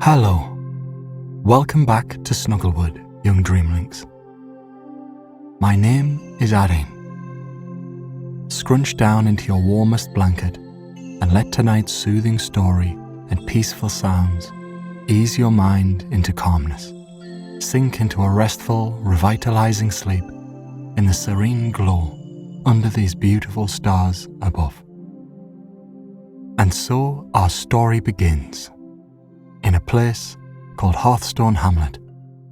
Hello. Welcome back to Snugglewood, young Dreamlynx. My name is Irene. Scrunch down into your warmest blanket and let tonight's soothing story and peaceful sounds ease your mind into calmness. Sink into a restful, revitalizing sleep in the serene glow under these beautiful stars above. And so our story begins, in a place called Hearthstone Hamlet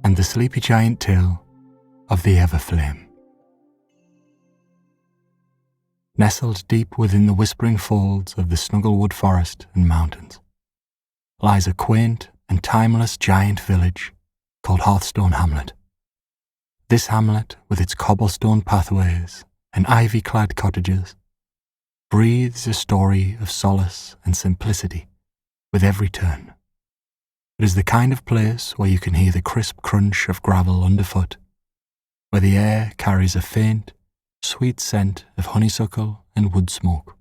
and the sleepy giant tale of the Everflame. Nestled deep within the whispering folds of the Snugglewood forest and mountains lies a quaint and timeless giant village called Hearthstone Hamlet. This hamlet, with its cobblestone pathways and ivy-clad cottages, breathes a story of solace and simplicity with every turn. It is the kind of place where you can hear the crisp crunch of gravel underfoot, where the air carries a faint, sweet scent of honeysuckle and wood smoke,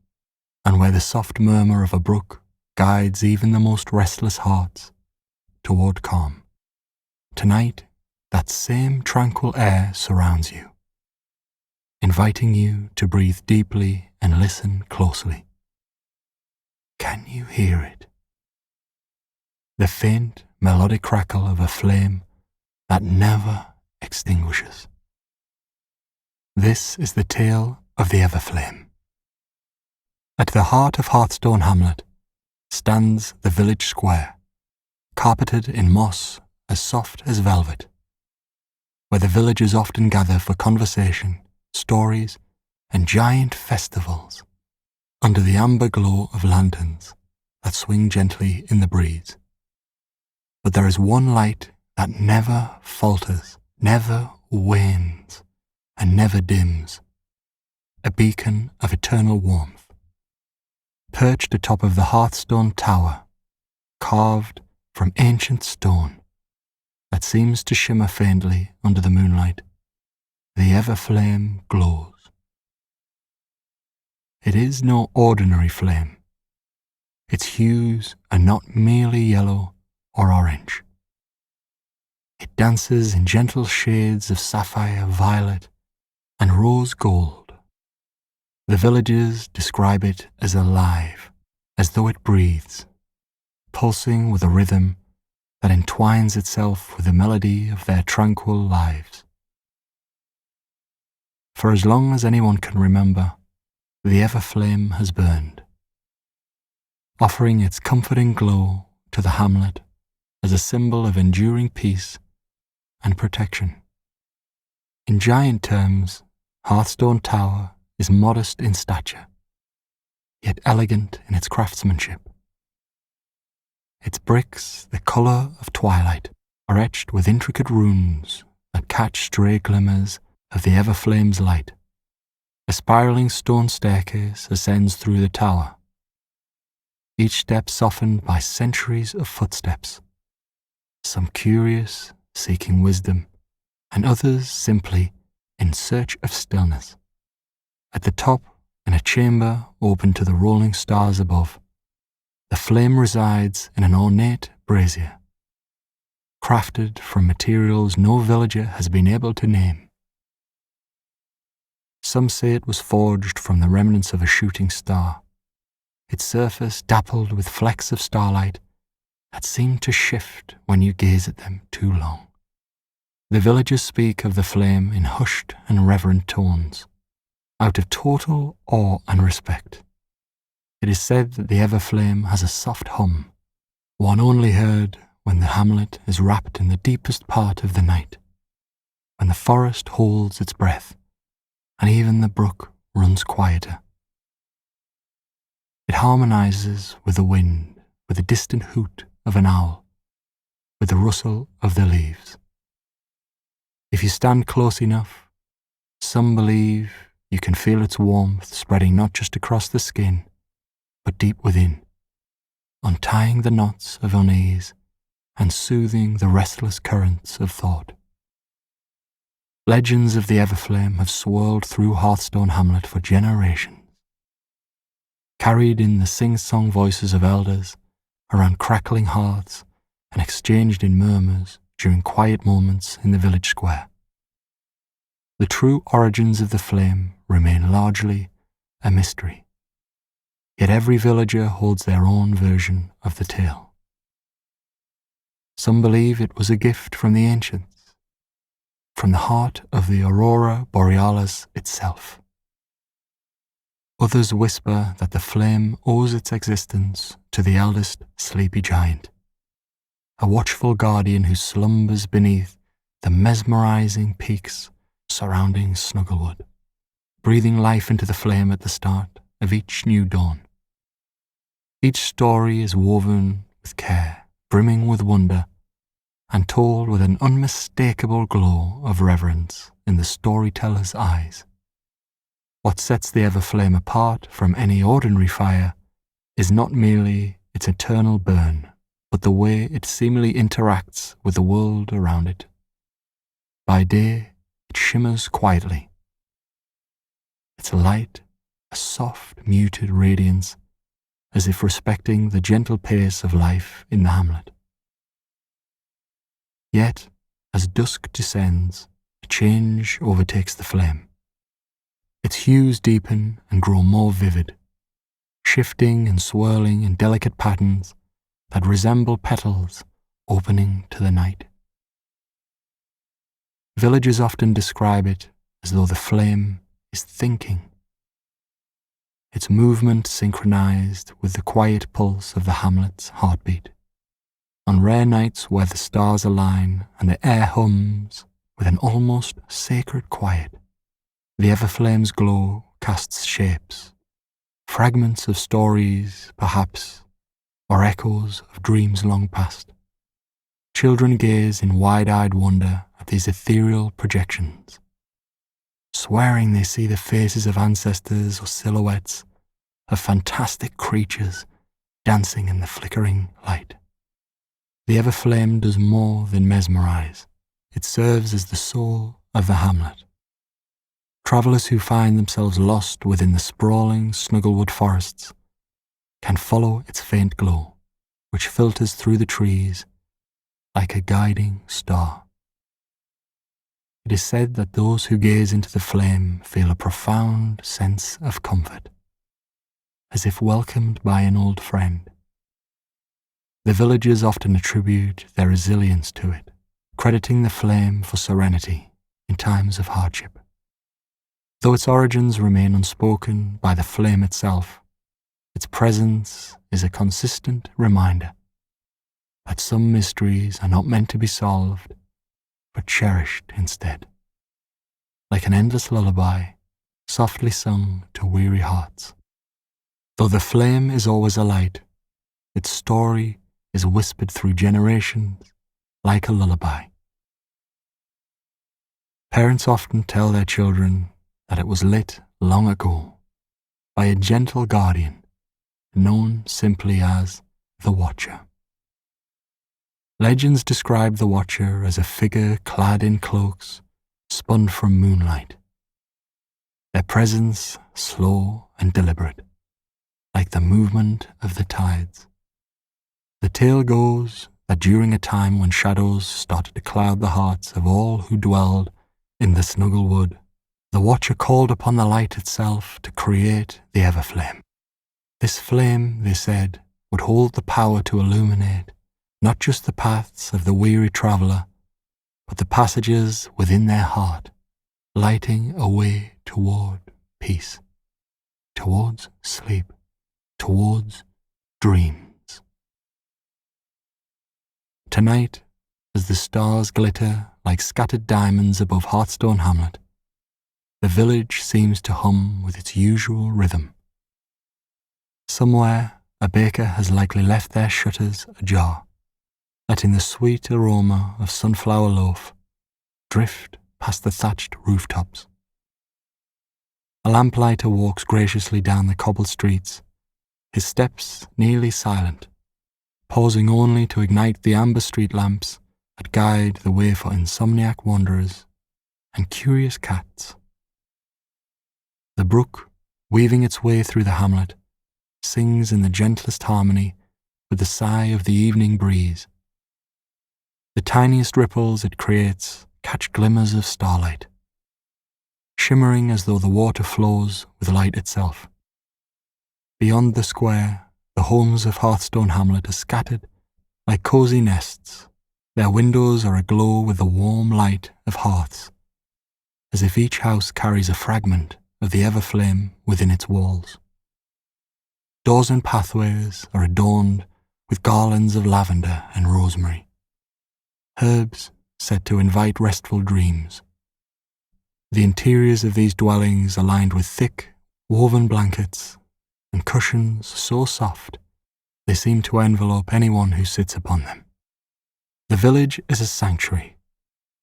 and where the soft murmur of a brook guides even the most restless hearts toward calm. Tonight, that same tranquil air surrounds you, inviting you to breathe deeply and listen closely. Can you hear it? The faint, melodic crackle of a flame that never extinguishes. This is the tale of the Everflame. At the heart of Hearthstone Hamlet stands the village square, carpeted in moss as soft as velvet, where the villagers often gather for conversation, stories, and giant festivals under the amber glow of lanterns that swing gently in the breeze. But there is one light that never falters, never wanes, and never dims, a beacon of eternal warmth. Perched atop of the Hearthstone Tower, carved from ancient stone that seems to shimmer faintly under the moonlight, the Everflame glows. It is no ordinary flame. Its hues are not merely yellow or orange. It dances in gentle shades of sapphire, violet, and rose gold. The villagers describe it as alive, as though it breathes, pulsing with a rhythm that entwines itself with the melody of their tranquil lives. For as long as anyone can remember, the Everflame has burned, offering its comforting glow to the hamlet as a symbol of enduring peace and protection. In giant terms, Hearthstone Tower is modest in stature, yet elegant in its craftsmanship. Its bricks, the colour of twilight, are etched with intricate runes that catch stray glimmers of the Everflame's light. A spiralling stone staircase ascends through the tower, each step softened by centuries of footsteps, some curious, seeking wisdom, and others simply in search of stillness. At the top, in a chamber open to the rolling stars above, the flame resides in an ornate brazier, crafted from materials no villager has been able to name. Some say it was forged from the remnants of a shooting star, its surface dappled with flecks of starlight that seem to shift when you gaze at them too long. The villagers speak of the flame in hushed and reverent tones, out of total awe and respect. It is said that the Everflame has a soft hum, one only heard when the hamlet is wrapped in the deepest part of the night, when the forest holds its breath, and even the brook runs quieter. It harmonizes with the wind, with the distant hoot of an owl, with the rustle of the leaves. If you stand close enough, some believe you can feel its warmth spreading not just across the skin, but deep within, untying the knots of unease and soothing the restless currents of thought. Legends of the Everflame have swirled through Hearthstone Hamlet for generations, carried in the sing-song voices of elders around crackling hearths and exchanged in murmurs during quiet moments in the village square. The true origins of the flame remain largely a mystery, yet every villager holds their own version of the tale. Some believe it was a gift from the ancients, from the heart of the aurora borealis itself. Others whisper that the flame owes its existence to the eldest sleepy giant, a watchful guardian who slumbers beneath the mesmerizing peaks surrounding Snugglewood, breathing life into the flame at the start of each new dawn. Each story is woven with care, brimming with wonder, and told with an unmistakable glow of reverence in the storyteller's eyes. What sets the Everflame apart from any ordinary fire is not merely its eternal burn, but the way it seemingly interacts with the world around it. By day, it shimmers quietly, its light a soft, muted radiance, as if respecting the gentle pace of life in the hamlet. Yet, as dusk descends, a change overtakes the flame. Its hues deepen and grow more vivid, shifting and swirling in delicate patterns that resemble petals opening to the night. Villagers often describe it as though the flame is thinking, its movement synchronized with the quiet pulse of the hamlet's heartbeat. On rare nights where the stars align and the air hums with an almost sacred quiet, the Everflame's glow casts shapes, fragments of stories, perhaps, or echoes of dreams long past. Children gaze in wide-eyed wonder at these ethereal projections, swearing they see the faces of ancestors or silhouettes of fantastic creatures dancing in the flickering light. The Everflame does more than mesmerize. It serves as the soul of the hamlet. Travellers who find themselves lost within the sprawling Snugglewood forests can follow its faint glow, which filters through the trees like a guiding star. It is said that those who gaze into the flame feel a profound sense of comfort, as if welcomed by an old friend. The villagers often attribute their resilience to it, crediting the flame for serenity in times of hardship. Though its origins remain unspoken by the flame itself, its presence is a consistent reminder that some mysteries are not meant to be solved, but cherished instead, like an endless lullaby softly sung to weary hearts. Though the flame is always alight, its story is whispered through generations like a lullaby. Parents often tell their children that it was lit long ago by a gentle guardian known simply as the Watcher. Legends describe the Watcher as a figure clad in cloaks spun from moonlight, their presence slow and deliberate, like the movement of the tides. The tale goes that during a time when shadows started to cloud the hearts of all who dwelled in the Snugglewood, the Watcher called upon the light itself to create the Everflame. This flame, they said, would hold the power to illuminate not just the paths of the weary traveller, but the passages within their heart, lighting a way toward peace, towards sleep, towards dreams. Tonight, as the stars glitter like scattered diamonds above Hearthstone Hamlet, the village seems to hum with its usual rhythm. Somewhere, a baker has likely left their shutters ajar, letting the sweet aroma of sunflower loaf drift past the thatched rooftops. A lamplighter walks graciously down the cobbled streets, his steps nearly silent, pausing only to ignite the amber street lamps that guide the way for insomniac wanderers and curious cats. The brook, weaving its way through the hamlet, sings in the gentlest harmony with the sigh of the evening breeze, The tiniest ripples it creates catch glimmers of starlight, shimmering as though the water flows with light itself. Beyond the square, the homes of Hearthstone Hamlet are scattered like cosy nests. Their windows are aglow with the warm light of hearths, as if each house carries a fragment of the Everflame within its walls. Doors and pathways are adorned with garlands of lavender and rosemary, herbs said to invite restful dreams. The interiors of these dwellings are lined with thick, woven blankets and cushions so soft they seem to envelope anyone who sits upon them. The village is a sanctuary,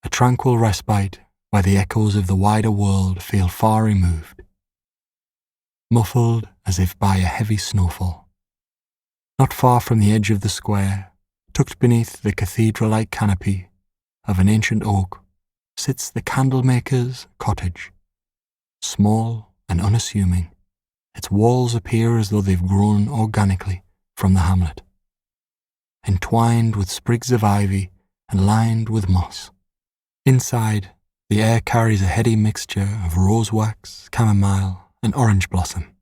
a tranquil respite where the echoes of the wider world feel far removed, muffled as if by a heavy snowfall. Not far from the edge of the square, tucked beneath the cathedral-like canopy of an ancient oak, sits the candlemaker's cottage. Small and unassuming, its walls appear as though they've grown organically from the hamlet, entwined with sprigs of ivy and lined with moss. Inside, the air carries a heady mixture of rose wax, chamomile, and orange blossom,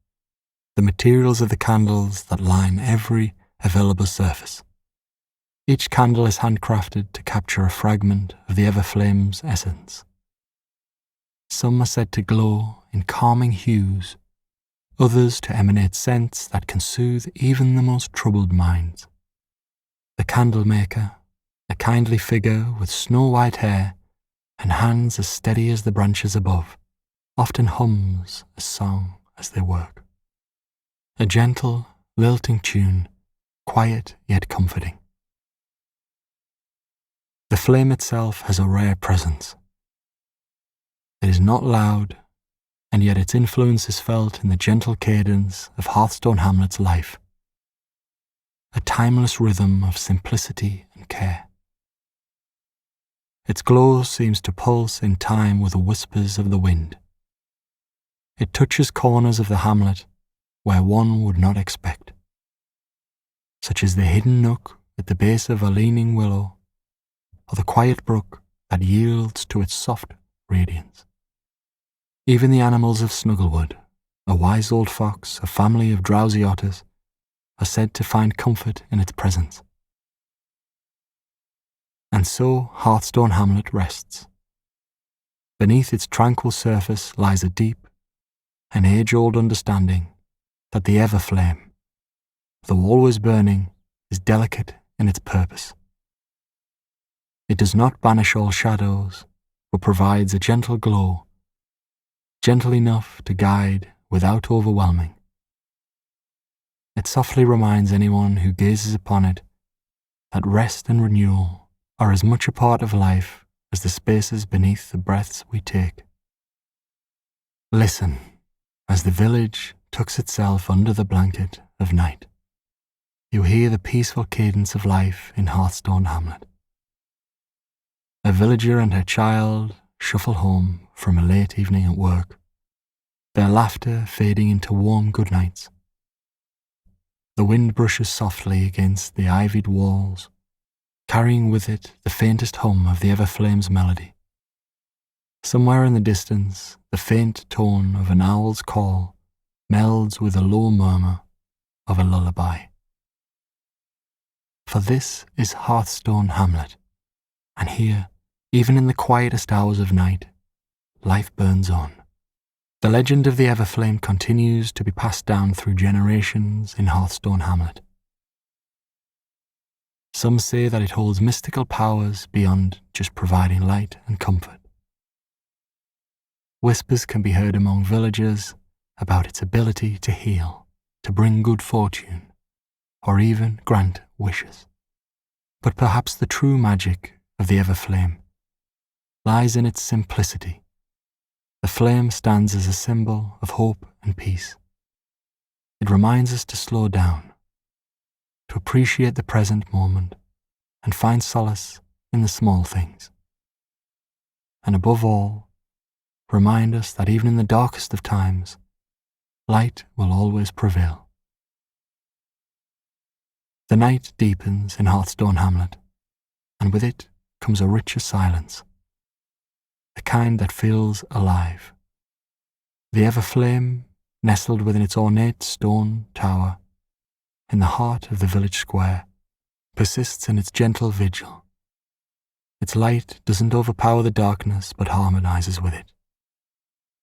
the materials of the candles that line every available surface. Each candle is handcrafted to capture a fragment of the Everflame's essence. Some are said to glow in calming hues, others to emanate scents that can soothe even the most troubled minds. The candlemaker, a kindly figure with snow-white hair and hands as steady as the branches above, often hums a song as they work. A gentle, lilting tune, quiet yet comforting. The flame itself has a rare presence. It is not loud, and yet its influence is felt in the gentle cadence of Hearthstone Hamlet's life, a timeless rhythm of simplicity and care. Its glow seems to pulse in time with the whispers of the wind. It touches corners of the hamlet where one would not expect, such as the hidden nook at the base of a leaning willow, or the quiet brook that yields to its soft radiance. Even the animals of Snugglewood, a wise old fox, a family of drowsy otters, are said to find comfort in its presence. And so Hearthstone Hamlet rests. Beneath its tranquil surface lies a deep and age-old understanding that the Everflame, though always burning, is delicate in its purpose. It does not banish all shadows, but provides a gentle glow, gentle enough to guide without overwhelming. It softly reminds anyone who gazes upon it that rest and renewal are as much a part of life as the spaces beneath the breaths we take. Listen as the village tucks itself under the blanket of night. You hear the peaceful cadence of life in Hearthstone Hamlet. A villager and her child shuffle home from a late evening at work, their laughter fading into warm goodnights. The wind brushes softly against the ivied walls, carrying with it the faintest hum of the Everflame's melody. Somewhere in the distance, the faint tone of an owl's call melds with the low murmur of a lullaby. For this is Hearthstone Hamlet, and here, even in the quietest hours of night, life burns on. The legend of the Everflame continues to be passed down through generations in Hearthstone Hamlet. Some say that it holds mystical powers beyond just providing light and comfort. Whispers can be heard among villagers about its ability to heal, to bring good fortune, or even grant wishes. But perhaps the true magic of the Everflame lies in its simplicity. The flame stands as a symbol of hope and peace. It reminds us to slow down, to appreciate the present moment, and find solace in the small things. And above all, remind us that even in the darkest of times, light will always prevail. The night deepens in Hearthstone Hamlet, and with it comes a richer silence, the kind that feels alive. The ever-flame, nestled within its ornate stone tower, in the heart of the village square, persists in its gentle vigil. Its light doesn't overpower the darkness, but harmonizes with it,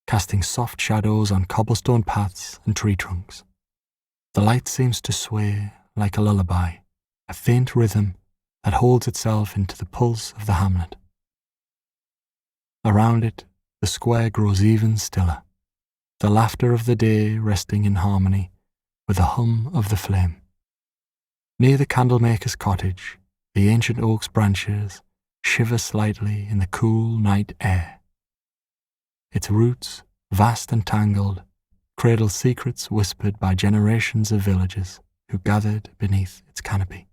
casting soft shadows on cobblestone paths and tree trunks. The light seems to sway like a lullaby, a faint rhythm that holds itself into the pulse of the hamlet. Around it, the square grows even stiller, the laughter of the day resting in harmony with the hum of the flame. Near the candlemaker's cottage, the ancient oak's branches shiver slightly in the cool night air. Its roots, vast and tangled, cradle secrets whispered by generations of villagers who gathered beneath its canopy.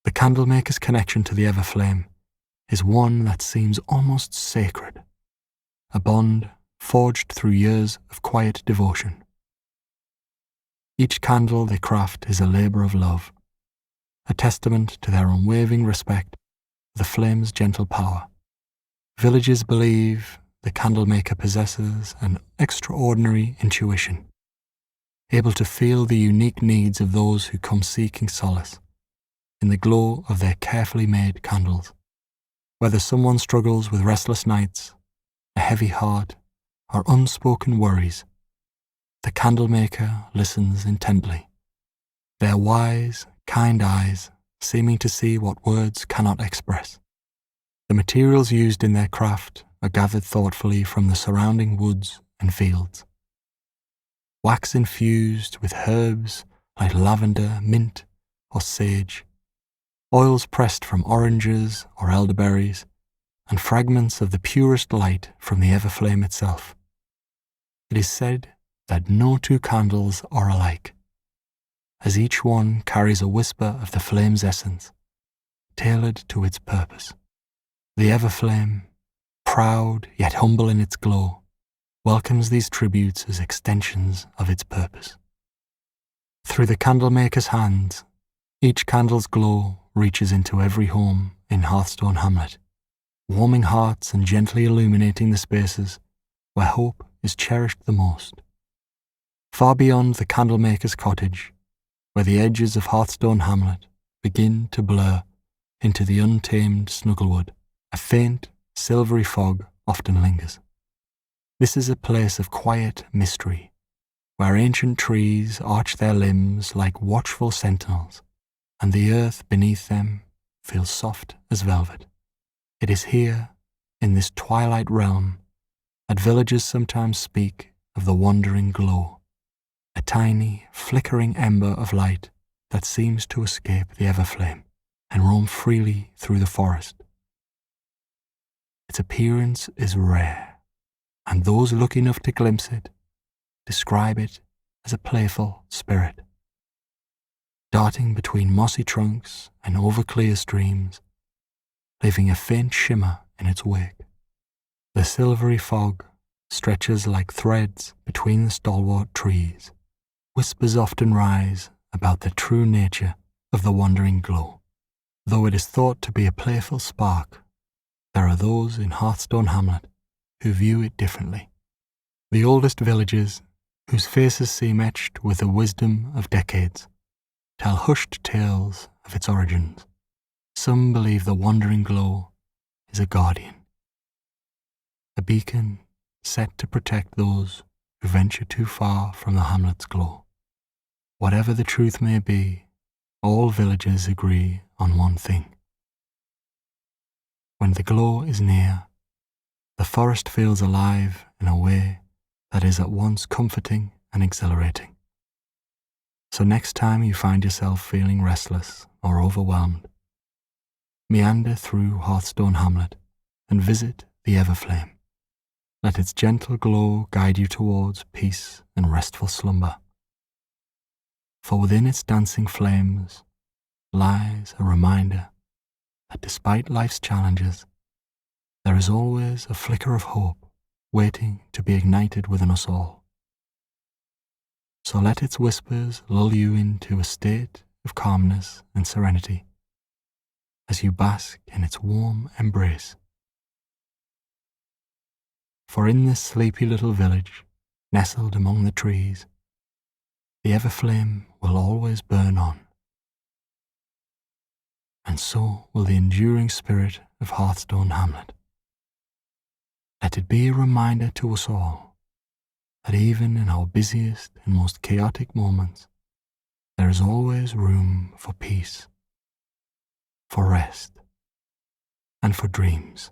The candlemaker's connection to the ever-flame is one that seems almost sacred, a bond forged through years of quiet devotion. Each candle they craft is a labour of love, a testament to their unwavering respect for the flame's gentle power. Villagers believe the candlemaker possesses an extraordinary intuition, able to feel the unique needs of those who come seeking solace in the glow of their carefully made candles. Whether someone struggles with restless nights, a heavy heart, or unspoken worries, the candlemaker listens intently, their wise, kind eyes seeming to see what words cannot express. The materials used in their craft are gathered thoughtfully from the surrounding woods and fields. Wax infused with herbs like lavender, mint, or sage, oils pressed from oranges or elderberries, and fragments of the purest light from the ever-flame itself. It is said that no two candles are alike, as each one carries a whisper of the flame's essence, tailored to its purpose. The ever-flame, proud yet humble in its glow, welcomes these tributes as extensions of its purpose. Through the candlemaker's hands, each candle's glow reaches into every home in Hearthstone Hamlet, warming hearts and gently illuminating the spaces where hope is cherished the most. Far beyond the candlemaker's cottage, where the edges of Hearthstone Hamlet begin to blur into the untamed Snugglewood, a faint, silvery fog often lingers. This is a place of quiet mystery, where ancient trees arch their limbs like watchful sentinels, and the earth beneath them feels soft as velvet. It is here, in this twilight realm, that villagers sometimes speak of the wandering glow, a tiny, flickering ember of light that seems to escape the ever-flame and roam freely through the forest. Its appearance is rare, and those lucky enough to glimpse it describe it as a playful spirit, darting between mossy trunks and over clear streams, leaving a faint shimmer in its wake. The silvery fog stretches like threads between the stalwart trees. Whispers often rise about the true nature of the wandering glow. Though it is thought to be a playful spark, there are those in Hearthstone Hamlet who view it differently. The oldest villagers, whose faces seem etched with the wisdom of decades, tell hushed tales of its origins. Some believe the wandering glow is a guardian, a beacon set to protect those who venture too far from the hamlet's glow. Whatever the truth may be, all villagers agree on one thing. When the glow is near, the forest feels alive in a way that is at once comforting and exhilarating. So next time you find yourself feeling restless or overwhelmed, meander through Hearthstone Hamlet and visit the Everflame. Let its gentle glow guide you towards peace and restful slumber. For within its dancing flames lies a reminder that despite life's challenges, there is always a flicker of hope waiting to be ignited within us all. So let its whispers lull you into a state of calmness and serenity, as you bask in its warm embrace. For in this sleepy little village, nestled among the trees, the Everflame will always burn on. And so will the enduring spirit of Hearthstone Hamlet. Let it be a reminder to us all that even in our busiest and most chaotic moments, there is always room for peace, for rest, and for dreams.